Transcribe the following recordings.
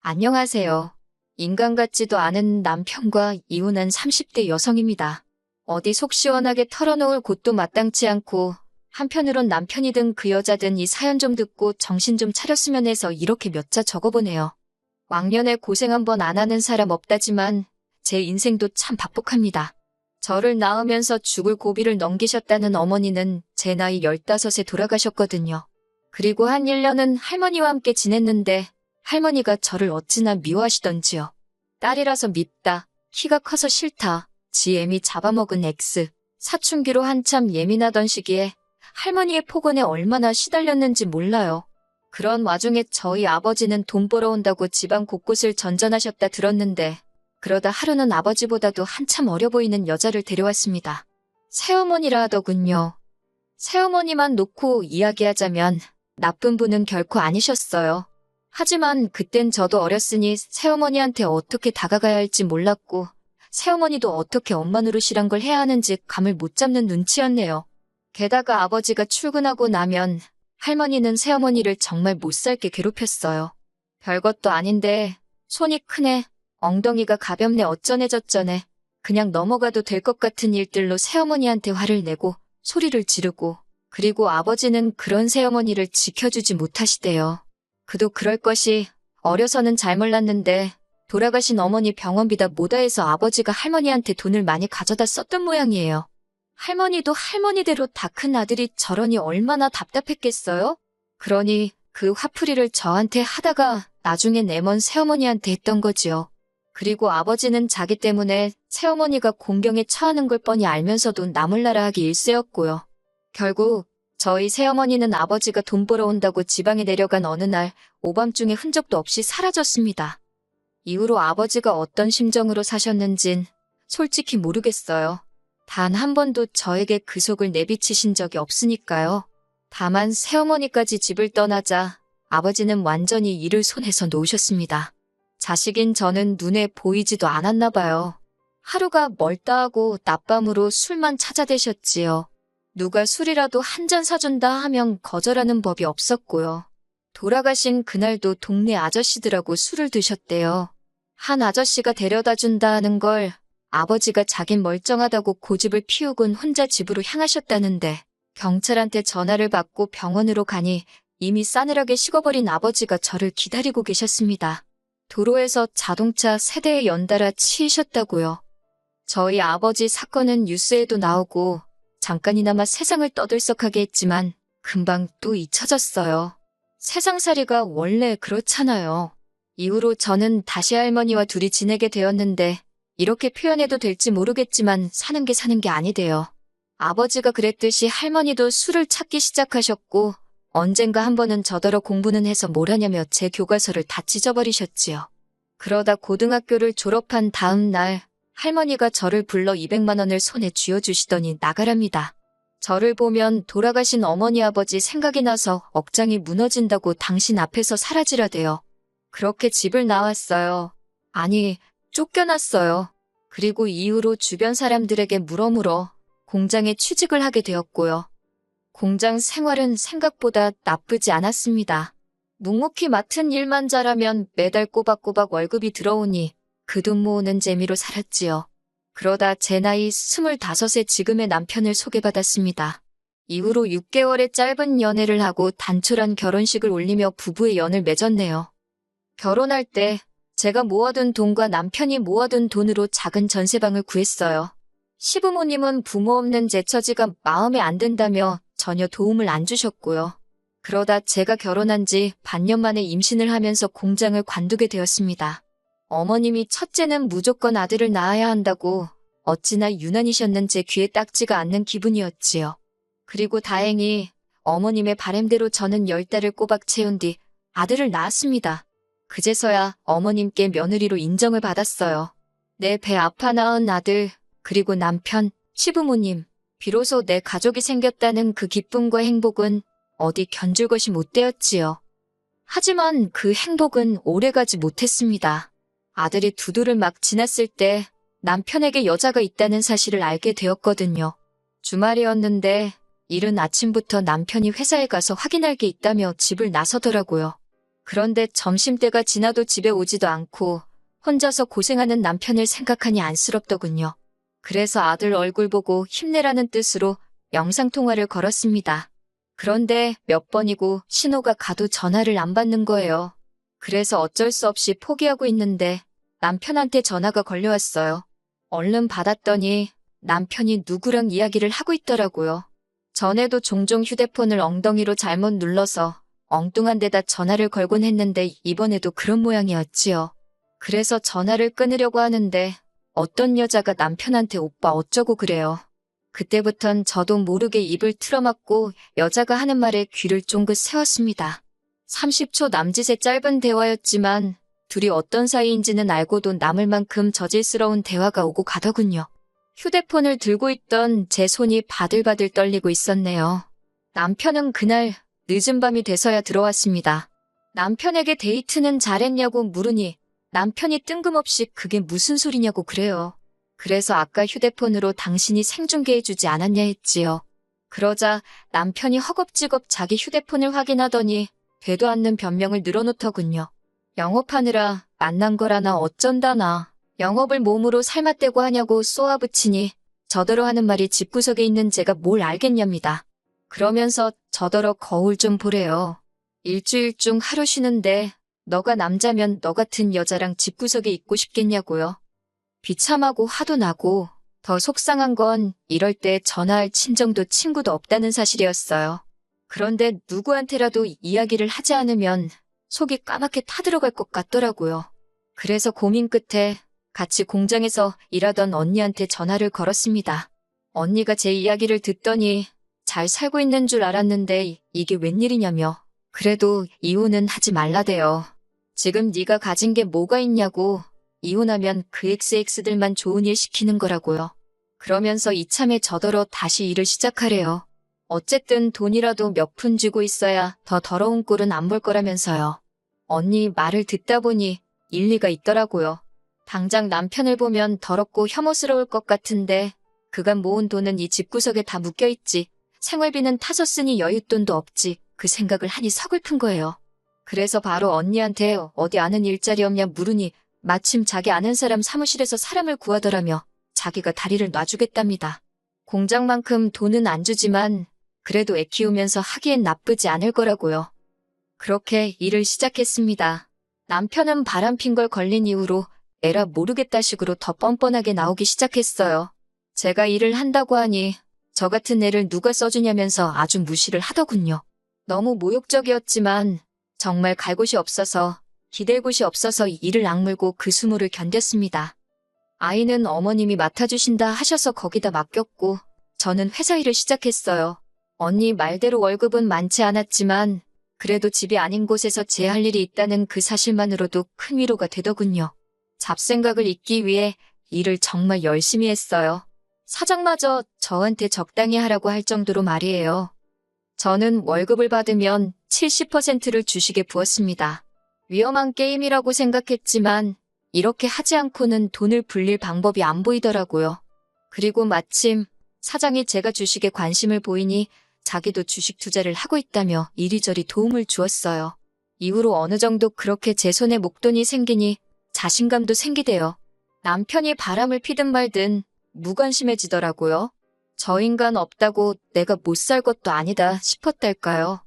안녕하세요. 인간 같지도 않은 남편과 이혼한 30대 여성입니다. 어디 속 시원하게 털어놓을 곳도 마땅치 않고 한편으론 남편이든 그 여자든 이 사연 좀 듣고 정신 좀 차렸으면 해서 이렇게 몇 자 적어보네요. 왕년에 고생 한번 안 하는 사람 없다지만 제 인생도 참 박복합니다. 저를 낳으면서 죽을 고비를 넘기셨다는 어머니는 제 나이 15에 돌아가셨거든요. 그리고 한 1년은 할머니와 함께 지냈는데 할머니가 저를 어찌나 미워하시던지요. 딸이라서 밉다, 키가 커서 싫다, 지 애미 잡아먹은 X, 사춘기로 한참 예민하던 시기에 할머니의 폭언에 얼마나 시달렸는지 몰라요. 그런 와중에 저희 아버지는 돈 벌어온다고 집안 곳곳을 전전하셨다 들었는데 그러다 하루는 아버지보다도 한참 어려 보이는 여자를 데려왔습니다. 새어머니라 하더군요. 새어머니만 놓고 이야기하자면 나쁜 분은 결코 아니셨어요. 하지만 그땐 저도 어렸으니 새어머니한테 어떻게 다가가야 할지 몰랐고 새어머니도 어떻게 엄마 노릇이란 걸 해야 하는지 감을 못 잡는 눈치였네요. 게다가 아버지가 출근하고 나면 할머니는 새어머니를 정말 못살게 괴롭혔어요. 별것도 아닌데 손이 크네, 엉덩이가 가볍네 어쩌네 저쩌네 그냥 넘어가도 될 것 같은 일들로 새어머니한테 화를 내고 소리를 지르고 그리고 아버지는 그런 새어머니를 지켜주지 못하시대요. 그도 그럴 것이 어려서는 잘 몰랐는데 돌아가신 어머니 병원비다 뭐다 해서 아버지가 할머니한테 돈을 많이 가져다 썼던 모양이에요. 할머니도 할머니대로 다 큰 아들이 저러니 얼마나 답답했겠어요? 그러니 그 화풀이를 저한테 하다가 나중에 내 먼 새어머니한테 했던 거지요. 그리고 아버지는 자기 때문에 새어머니가 공경에 처하는 걸 뻔히 알면서도 나몰라라 하기 일쑤였고요. 결국 저희 새어머니는 아버지가 돈 벌어온다고 지방에 내려간 어느 날 오밤중에 흔적도 없이 사라졌습니다. 이후로 아버지가 어떤 심정으로 사셨는진 솔직히 모르겠어요. 단 한 번도 저에게 그 속을 내비치신 적이 없으니까요. 다만 새어머니까지 집을 떠나자 아버지는 완전히 일을 손에서 놓으셨습니다. 자식인 저는 눈에 보이지도 않았나 봐요. 하루가 멀다 하고 낮밤으로 술만 찾아대셨지요. 누가 술이라도 한 잔 사준다 하면 거절하는 법이 없었고요. 돌아가신 그날도 동네 아저씨들하고 술을 드셨대요. 한 아저씨가 데려다 준다 하는 걸 아버지가 자긴 멀쩡하다고 고집을 피우곤 혼자 집으로 향하셨다는데 경찰한테 전화를 받고 병원으로 가니 이미 싸늘하게 식어버린 아버지가 저를 기다리고 계셨습니다. 도로에서 자동차 세대에 연달아 치이셨다고요. 저희 아버지 사건은 뉴스에도 나오고 잠깐이나마 세상을 떠들썩하게 했지만 금방 또 잊혀졌어요. 세상살이가 원래 그렇잖아요. 이후로 저는 다시 할머니와 둘이 지내게 되었는데 이렇게 표현해도 될지 모르겠지만 사는 게 아니대요. 아버지가 그랬듯이 할머니도 술을 찾기 시작하셨고 언젠가 한 번은 저더러 공부는 해서 뭘 하냐며 제 교과서를 다 찢어버리셨지요. 그러다 고등학교를 졸업한 다음 날 할머니가 저를 불러 200만 원을 손에 쥐어주시더니 나가랍니다. 저를 보면 돌아가신 어머니 아버지 생각이 나서 억장이 무너진다고 당신 앞에서 사라지라대요. 그렇게 집을 나왔어요. 아니, 쫓겨났어요. 그리고 이후로 주변 사람들에게 물어물어 공장에 취직을 하게 되었고요. 공장 생활은 생각보다 나쁘지 않았습니다. 묵묵히 맡은 일만 잘하면 매달 꼬박꼬박 월급이 들어오니 그 돈 모으는 재미로 살았지요. 그러다 제 나이 25에 지금의 남편을 소개받았습니다. 이후로 6개월의 짧은 연애를 하고 단촐한 결혼식을 올리며 부부의 연을 맺었네요. 결혼할 때 제가 모아둔 돈과 남편이 모아둔 돈으로 작은 전세방을 구했어요. 시부모님은 부모 없는 제 처지가 마음에 안 든다며 전혀 도움을 안 주셨고요. 그러다 제가 결혼한 지 반년 만에 임신을 하면서 공장을 관두게 되었습니다. 어머님이 첫째는 무조건 아들을 낳아야 한다고 어찌나 유난이셨는 제 귀에 딱지가 않는 기분이었지요. 그리고 다행히 어머님의 바램대로 저는 10달을 꼬박 채운 뒤 아들을 낳았습니다. 그제서야 어머님께 며느리로 인정을 받았어요. 내 배 아파 낳은 아들, 그리고 남편, 시부모님, 비로소 내 가족이 생겼다는 그 기쁨과 행복은 어디 견줄 것이 못 되었지요. 하지만 그 행복은 오래가지 못했습니다. 아들이 2돌을 막 지났을 때 남편에게 여자가 있다는 사실을 알게 되었거든요. 주말이었는데 이른 아침부터 남편이 회사에 가서 확인할 게 있다며 집을 나서더라고요. 그런데 점심때가 지나도 집에 오지도 않고 혼자서 고생하는 남편을 생각하니 안쓰럽더군요. 그래서 아들 얼굴 보고 힘내라는 뜻으로 영상통화를 걸었습니다. 그런데 몇 번이고 신호가 가도 전화를 안 받는 거예요. 그래서 어쩔 수 없이 포기하고 있는데 남편한테 전화가 걸려왔어요. 얼른 받았더니 남편이 누구랑 이야기를 하고 있더라고요. 전에도 종종 휴대폰을 엉덩이로 잘못 눌러서 엉뚱한 데다 전화를 걸곤 했는데 이번에도 그런 모양이었지요. 그래서 전화를 끊으려고 하는데 어떤 여자가 남편한테 오빠 어쩌고 그래요. 그때부턴 저도 모르게 입을 틀어막고 여자가 하는 말에 귀를 쫑긋 세웠습니다. 30초 남짓의 짧은 대화였지만 둘이 어떤 사이인지는 알고도 남을 만큼 저질스러운 대화가 오고 가더군요. 휴대폰을 들고 있던 제 손이 바들바들 떨리고 있었네요. 남편은 그날 늦은 밤이 돼서야 들어왔습니다. 남편에게 데이트는 잘했냐고 물으니 남편이 뜬금없이 그게 무슨 소리냐고 그래요. 그래서 아까 휴대폰으로 당신이 생중계해주지 않았냐 했지요. 그러자 남편이 허겁지겁 자기 휴대폰을 확인하더니 되도 않는 변명을 늘어놓더군요. 영업하느라 만난 거라나 어쩐다나 영업을 몸으로 삶아떼고 하냐고 쏘아붙이니 저더러 하는 말이 집구석에 있는 제가 뭘 알겠냐입니다. 그러면서 저더러 거울 좀 보래요. 일주일 중 하루 쉬는데 너가 남자면 너 같은 여자랑 집구석에 있고 싶겠냐고요. 비참하고 화도 나고 더 속상한 건 이럴 때 전화할 친정도 친구도 없다는 사실이었어요. 그런데 누구한테라도 이야기를 하지 않으면 속이 까맣게 타들어갈 것 같더라고요. 그래서 고민 끝에 같이 공장에서 일하던 언니한테 전화를 걸었습니다. 언니가 제 이야기를 듣더니 잘 살고 있는 줄 알았는데 이게 웬일이냐며 그래도 이혼은 하지 말라대요. 지금 네가 가진 게 뭐가 있냐고 이혼하면 그 XX들만 좋은 일 시키는 거라고요. 그러면서 이참에 저더러 다시 일을 시작하래요. 어쨌든 돈이라도 몇 푼 쥐고 있어야 더 더러운 꼴은 안 볼 거라면서요. 언니 말을 듣다 보니 일리가 있더라고요. 당장 남편을 보면 더럽고 혐오스러울 것 같은데 그간 모은 돈은 이 집구석에 다 묶여있지. 생활비는 타서 쓰니 여윳돈도 없지. 그 생각을 하니 서글픈 거예요. 그래서 바로 언니한테 어디 아는 일자리 없냐 물으니 마침 자기 아는 사람 사무실에서 사람을 구하더라며 자기가 다리를 놔주겠답니다. 공장만큼 돈은 안 주지만 그래도 애 키우면서 하기엔 나쁘지 않을 거라고요. 그렇게 일을 시작했습니다. 남편은 바람핀 걸 걸린 이후로 에라 모르겠다 식으로 더 뻔뻔하게 나오기 시작했어요. 제가 일을 한다고 하니 저 같은 애를 누가 써주냐면서 아주 무시를 하더군요. 너무 모욕적이었지만 정말 갈 곳이 없어서 기댈 곳이 없어서 이를 악물고 그 수모를 견뎠습니다. 아이는 어머님이 맡아주신다 하셔서 거기다 맡겼고 저는 회사 일을 시작했어요. 언니 말대로 월급은 많지 않았지만 그래도 집이 아닌 곳에서 제 할 일이 있다는 그 사실만으로도 큰 위로가 되더군요. 잡생각을 잊기 위해 일을 정말 열심히 했어요. 사장마저 저한테 적당히 하라고 할 정도로 말이에요. 저는 월급을 받으면 70%를 주식에 부었습니다. 위험한 게임이라고 생각했지만 이렇게 하지 않고는 돈을 불릴 방법이 안 보이더라고요. 그리고 마침 사장이 제가 주식에 관심을 보이니 자기도 주식 투자를 하고 있다며 이리저리 도움을 주었어요. 이후로 어느 정도 그렇게 제 손에 목돈이 생기니 자신감도 생기대요. 남편이 바람을 피든 말든 무관심해지더라고요. 저 인간 없다고 내가 못 살 것도 아니다 싶었달까요.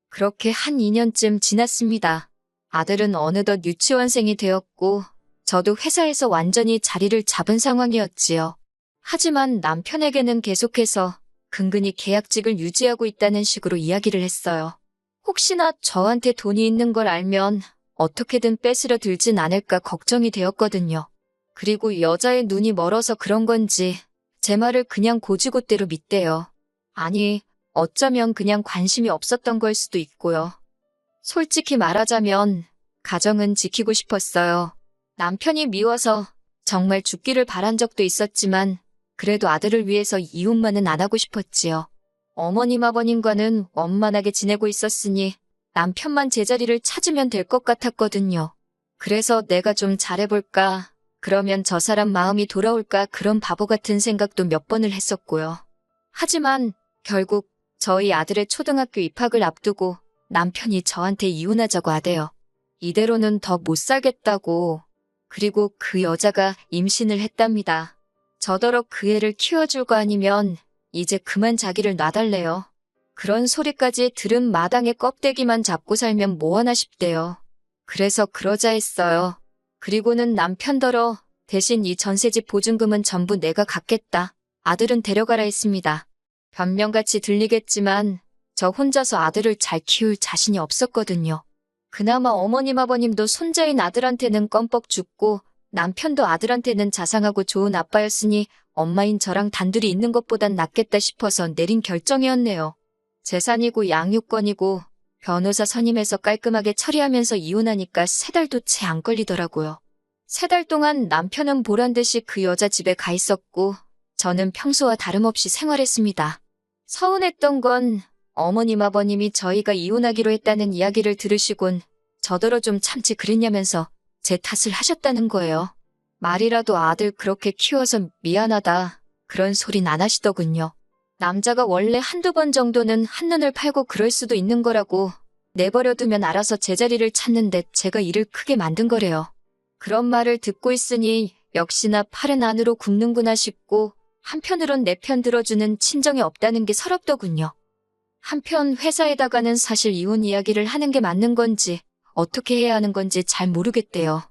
그렇게 한 2년쯤 지났습니다. 아들은 어느덧 유치원생이 되었고 저도 회사에서 완전히 자리를 잡은 상황이었지요. 하지만 남편에게는 계속해서 근근히 계약직을 유지하고 있다는 식으로 이야기를 했어요. 혹시나 저한테 돈이 있는 걸 알면 어떻게든 뺏으려 들진 않을까 걱정이 되었거든요. 그리고 여자의 눈이 멀어서 그런 건지 제 말을 그냥 고지고대로 믿대요. 아니, 어쩌면 그냥 관심이 없었던 걸 수도 있고요. 솔직히 말하자면 가정은 지키고 싶었어요. 남편이 미워서 정말 죽기를 바란 적도 있었지만 그래도 아들을 위해서 이혼만은 안 하고 싶었지요. 어머님 아버님과는 원만하게 지내고 있었으니 남편만 제자리를 찾으면 될 것 같았거든요. 그래서 내가 좀 잘해볼까, 그러면 저 사람 마음이 돌아올까 그런 바보 같은 생각도 몇 번을 했었고요. 하지만 결국 저희 아들의 초등학교 입학을 앞두고 남편이 저한테 이혼하자고 하대요. 이대로는 더 못 살겠다고. 그리고 그 여자가 임신을 했답니다. 저더러 그 애를 키워줄 거 아니면 이제 그만 자기를 놔달래요. 그런 소리까지 들은 마당에 껍데기만 잡고 살면 뭐하나 싶대요. 그래서 그러자 했어요. 그리고는 남편더러 대신 이 전세집 보증금은 전부 내가 갚겠다. 아들은 데려가라 했습니다. 변명같이 들리겠지만 저 혼자서 아들을 잘 키울 자신이 없었거든요. 그나마 어머님 아버님도 손자인 아들한테는 껌뻑 죽고 남편도 아들한테는 자상하고 좋은 아빠였으니 엄마인 저랑 단둘이 있는 것보단 낫겠다 싶어서 내린 결정이었네요. 재산이고 양육권이고 변호사 선임해서 깔끔하게 처리하면서 이혼하니까 3달도 채 안 걸리더라고요. 3달 동안 남편은 보란듯이 그 여자 집에 가 있었고 저는 평소와 다름없이 생활했습니다. 서운했던 건 어머님 아버님이 저희가 이혼하기로 했다는 이야기를 들으시곤 저더러 좀 참지 그랬냐면서 제 탓을 하셨다는 거예요. 말이라도 아들 그렇게 키워서 미안하다 그런 소린 안 하시더군요. 남자가 원래 한두 번 정도는 한눈을 팔고 그럴 수도 있는 거라고 내버려두면 알아서 제자리를 찾는데 제가 일을 크게 만든 거래요. 그런 말을 듣고 있으니 역시나 팔은 안으로 굽는구나 싶고 한편으론 내 편 들어주는 친정이 없다는 게 서럽더군요. 한편 회사에다가는 사실 이혼 이야기를 하는 게 맞는 건지 어떻게 해야 하는 건지 잘 모르겠대요.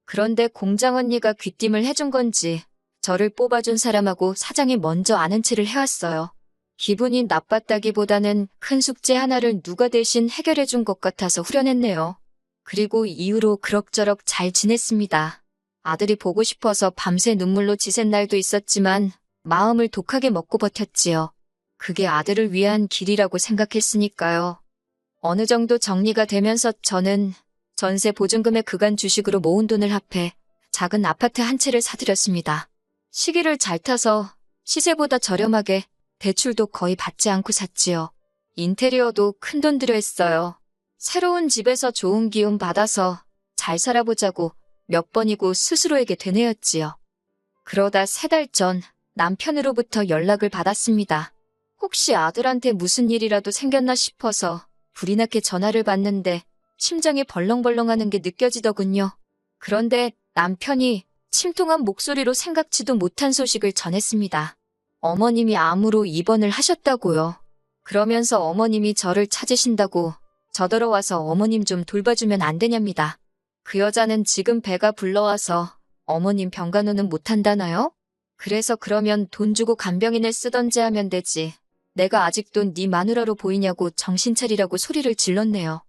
그런데 공장 언니가 귀띔을 해준 건지 저를 뽑아준 사람하고 사장이 먼저 아는 체를 해왔어요. 기분이 나빴다기보다는 큰 숙제 하나를 누가 대신 해결해준 것 같아서 후련했네요. 그리고 이후로 그럭저럭 잘 지냈습니다. 아들이 보고 싶어서 밤새 눈물로 지샌 날도 있었지만 마음을 독하게 먹고 버텼지요. 그게 아들을 위한 길이라고 생각했으니까요. 어느 정도 정리가 되면서 저는 전세 보증금의 그간 주식으로 모은 돈을 합해 작은 아파트 한 채를 사들였습니다. 시기를 잘 타서 시세보다 저렴하게 대출도 거의 받지 않고 샀지요. 인테리어도 큰돈 들여 했어요. 새로운 집에서 좋은 기운 받아서 잘 살아보자고 몇 번이고 스스로에게 되뇌었지요. 그러다 3달 전 남편으로부터 연락을 받았습니다. 혹시 아들한테 무슨 일이라도 생겼나 싶어서 불이 나게 전화를 받는데 심장이 벌렁벌렁하는 게 느껴지더군요. 그런데 남편이 침통한 목소리로 생각지도 못한 소식을 전했습니다. 어머님이 암으로 입원을 하셨다고요. 그러면서 어머님이 저를 찾으신다고 저더러 와서 어머님 좀 돌봐주면 안 되냐입니다. 그 여자는 지금 배가 불러와서 어머님 병간호는 못한다나요? 그래서 그러면 돈 주고 간병인을 쓰던지 하면 되지. 내가 아직도 네 마누라로 보이냐고 정신 차리라고 소리를 질렀네요.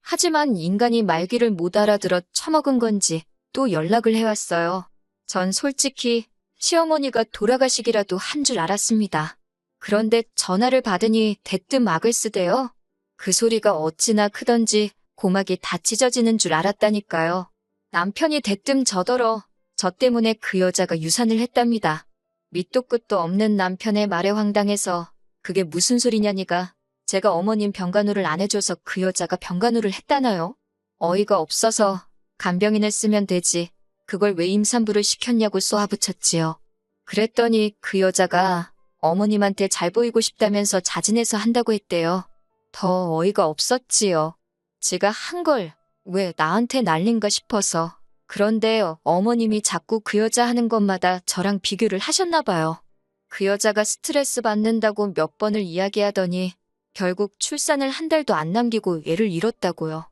하지만 인간이 말귀를 못 알아들어 처먹은 건지 또 연락을 해왔어요. 전 솔직히 시어머니가 돌아가시기라도 한 줄 알았습니다. 그런데 전화를 받으니 대뜸 악을 쓰대요. 그 소리가 어찌나 크던지 고막이 다 찢어지는 줄 알았다니까요. 남편이 대뜸 저더러 저 때문에 그 여자가 유산을 했답니다. 밑도 끝도 없는 남편의 말에 황당해서 그게 무슨 소리냐니가 제가 어머님 병간호를 안 해줘서 그 여자가 병간호를 했다나요? 어이가 없어서 간병인을 쓰면 되지. 그걸 왜 임산부를 시켰냐고 쏘아붙였지요. 그랬더니 그 여자가 어머님한테 잘 보이고 싶다면서 자진해서 한다고 했대요. 더 어이가 없었지요. 제가 한 걸 왜 나한테 날린가 싶어서. 그런데 어머님이 자꾸 그 여자 하는 것마다 저랑 비교를 하셨나 봐요. 그 여자가 스트레스 받는다고 몇 번을 이야기하더니 결국 출산을 한 달도 안 남기고 애를 잃었다고요.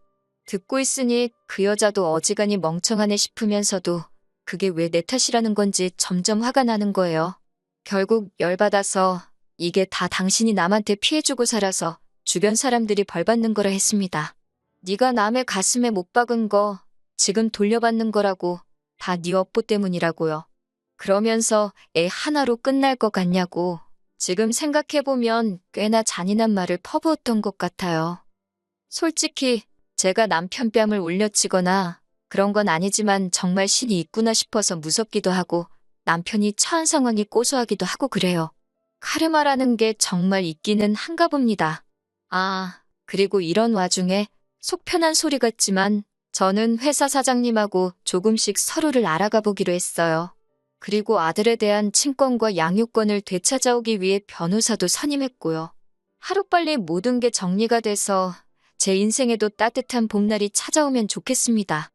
듣고 있으니 그 여자도 어지간히 멍청하네 싶으면서도 그게 왜 내 탓이라는 건지 점점 화가 나는 거예요. 결국 열받아서 이게 다 당신이 남한테 피해주고 살아서 주변 사람들이 벌 받는 거라 했습니다. 네가 남의 가슴에 못 박은 거 지금 돌려받는 거라고 다 네 업보 때문이라고요. 그러면서 애 하나로 끝날 것 같냐고 지금 생각해보면 꽤나 잔인한 말을 퍼부었던 것 같아요. 솔직히 제가 남편 뺨을 올려치거나 그런 건 아니지만 정말 신이 있구나 싶어서 무섭기도 하고 남편이 처한 상황이 고소하기도 하고 그래요. 카르마라는 게 정말 있기는 한가 봅니다. 아, 그리고 이런 와중에 속 편한 소리 같지만 저는 회사 사장님하고 조금씩 서로를 알아가 보기로 했어요. 그리고 아들에 대한 친권과 양육권을 되찾아오기 위해 변호사도 선임했고요. 하루빨리 모든 게 정리가 돼서 제 인생에도 따뜻한 봄날이 찾아오면 좋겠습니다.